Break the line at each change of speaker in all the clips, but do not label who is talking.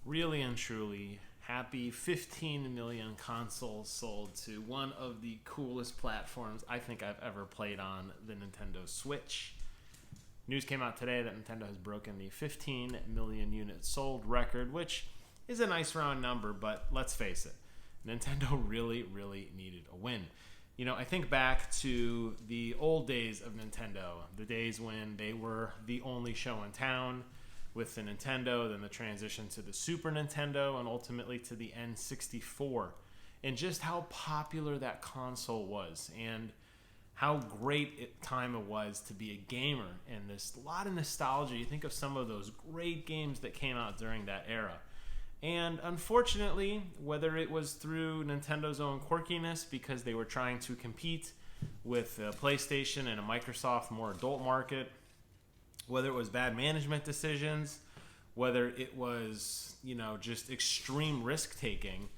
really and truly happy 15 million consoles sold to one of the coolest platforms I think I've ever played on, the Nintendo Switch. News came out today that Nintendo has broken the 15 million units sold record, which is a nice round number, but let's face it, Nintendo really needed a win. You know, I think back to the old days of Nintendo, the days when they were the only show in town with the Nintendo, then the transition to the Super Nintendo, and ultimately to the N64, and just how popular that console was, and how great time it was to be a gamer, and there's a lot of nostalgia. You think of some of those great games that came out during that era. And unfortunately, whether it was through Nintendo's own quirkiness because they were trying to compete with PlayStation and a Microsoft more adult market, whether it was bad management decisions, whether it was, just extreme risk taking,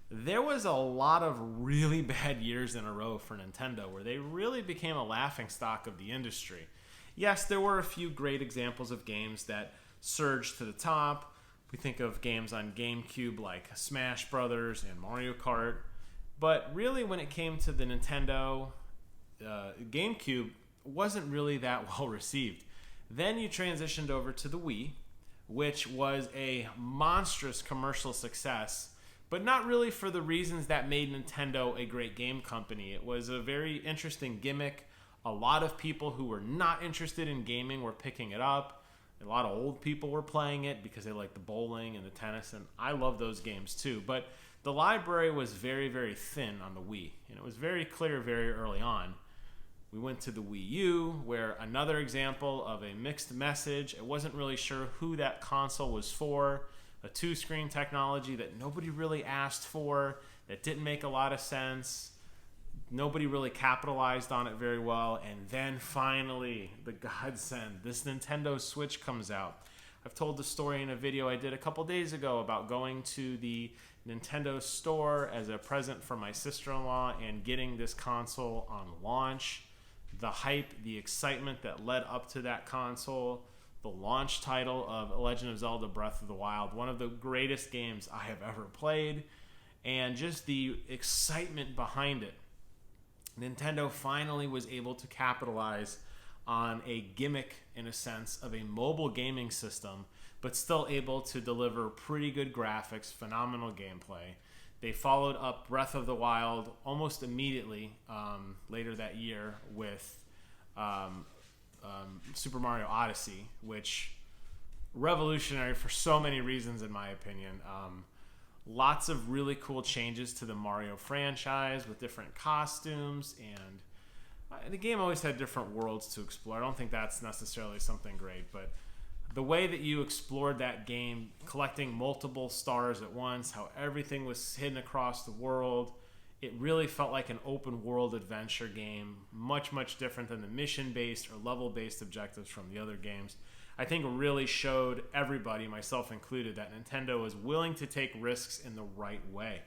there was a lot of really bad years in a row for Nintendo where they really became a laughingstock of the industry. Yes, there were a few great examples of games that surged to the top. We think of games on GameCube like Smash Brothers and Mario Kart. But really, when it came to the Nintendo, GameCube wasn't really that well received. Then you transitioned over to the Wii, which was a monstrous commercial success, but not really for the reasons that made Nintendo a great game company. It was a very interesting gimmick. A lot of people who were not interested in gaming were picking it up. A lot of old people were playing it because they liked the bowling and the tennis, and I love those games too. But the library was very thin on the Wii, and it was very clear very early on. We went to the Wii U, where another example of a mixed message. It wasn't really sure who that console was for. A two-screen technology that nobody really asked for, that didn't make a lot of sense. Nobody really capitalized on it very well. And then finally, the godsend, this Nintendo Switch comes out. I've told the story in a video I did a couple days ago about going to the Nintendo store as a present for my sister-in-law and getting this console on launch. The hype, the excitement that led up to that console, the launch title of Legend of Zelda Breath of the Wild, one of the greatest games I have ever played, and just the excitement behind it. Nintendo finally was able to capitalize on a gimmick, in a sense, of a mobile gaming system, but still able to deliver pretty good graphics, phenomenal gameplay. They followed up Breath of the Wild almost immediately later that year with Super Mario Odyssey, which revolutionary for so many reasons, in my opinion. Lots of really cool changes to the Mario franchise with different costumes, and the game always had different worlds to explore. I don't think that's necessarily something great, but the way that you explored that game, collecting multiple stars at once, how everything was hidden across the world, it really felt like an open world adventure game, much different than the mission-based or level-based objectives from the other games. I think it really showed everybody, myself included, that Nintendo was willing to take risks in the right way.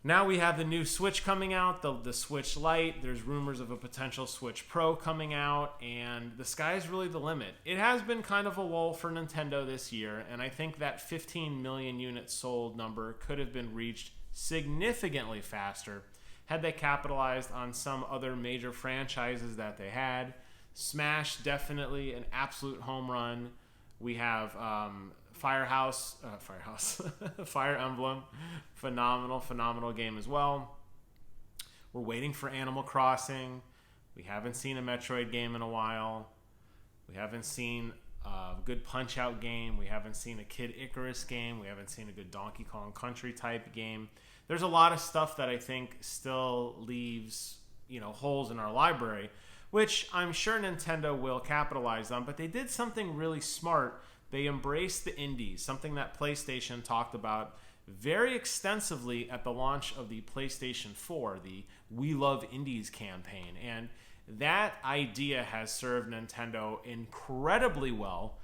Now we have the new Switch coming out, the Switch Lite. There's rumors of a potential Switch Pro coming out, and the sky's really the limit. It has been kind of a lull for Nintendo this year, and I think that 15 million units sold number could have been reached significantly faster had they capitalized on some other major franchises that they had. Smash, definitely an absolute home run. We have Fire Emblem, phenomenal game as well. We're waiting for Animal Crossing. We haven't seen a Metroid game in a while. We haven't seen a good Punch-Out game. We haven't seen a Kid Icarus game. We haven't seen a good Donkey Kong Country type game. There's a lot of stuff that I think still leaves, holes in our library, which I'm sure Nintendo will capitalize on, but they did something really smart. They embraced the indies, something that PlayStation talked about very extensively at the launch of the PlayStation 4, the We Love Indies campaign. And that idea has served Nintendo incredibly well.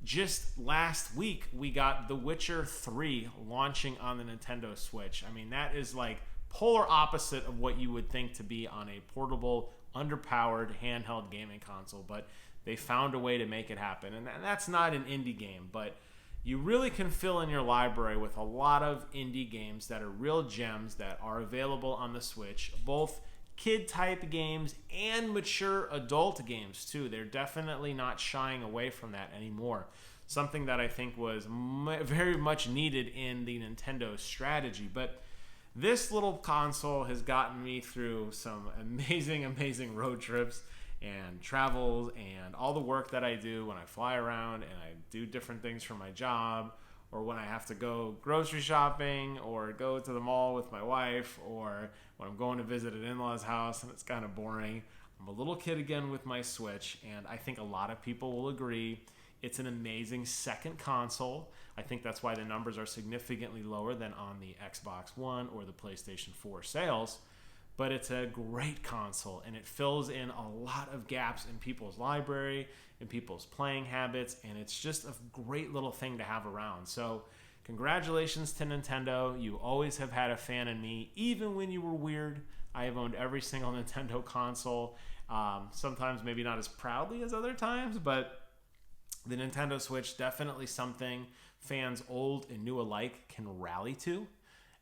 Just last week, we got The Witcher 3 launching on the Nintendo Switch. I mean, that is like polar opposite of what you would think to be on a portable, underpowered, handheld gaming console. But they found a way to make it happen. And that's not an indie game, but you really can fill in your library with a lot of indie games that are real gems that are available on the Switch, both kid type games and mature adult games too. They're definitely not shying away from that anymore. Something that I think was very much needed in the Nintendo strategy. But this little console has gotten me through some amazing road trips and travels and all the work that I do when I fly around and I do different things for my job, or when I have to go grocery shopping or go to the mall with my wife, or when I'm going to visit an in-law's house and it's kind of boring. I'm a little kid again with my Switch, and I think a lot of people will agree it's an amazing second console. I think that's why the numbers are significantly lower than on the Xbox One or the PlayStation 4 sales. But it's a great console, and it fills in a lot of gaps in people's library, in people's playing habits, and it's just a great little thing to have around. So congratulations to Nintendo. You always have had a fan in me, even when you were weird. I have owned every single Nintendo console, sometimes maybe not as proudly as other times, but the Nintendo Switch, definitely something fans old and new alike can rally to.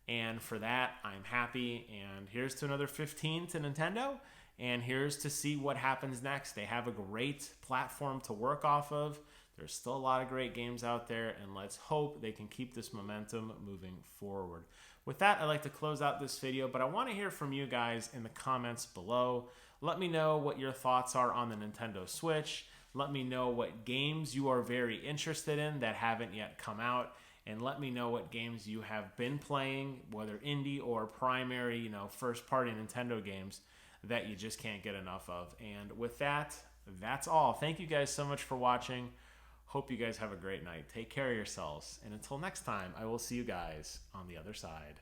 And for that, I'm happy. And here's to another 15 to Nintendo. And here's to see what happens next. They have a great platform to work off of. There's still a lot of great games out there. And let's hope they can keep this momentum moving forward. With that, I'd like to close out this video. But I want to hear from you guys in the comments below. Let me know what your thoughts are on the Nintendo Switch. Let me know what games you are very interested in that haven't yet come out. And let me know what games you have been playing, whether indie or primary, first-party Nintendo games that you just can't get enough of. And with that, that's all. Thank you guys so much for watching. Hope you guys have a great night. Take care of yourselves. And until next time, I will see you guys on the other side.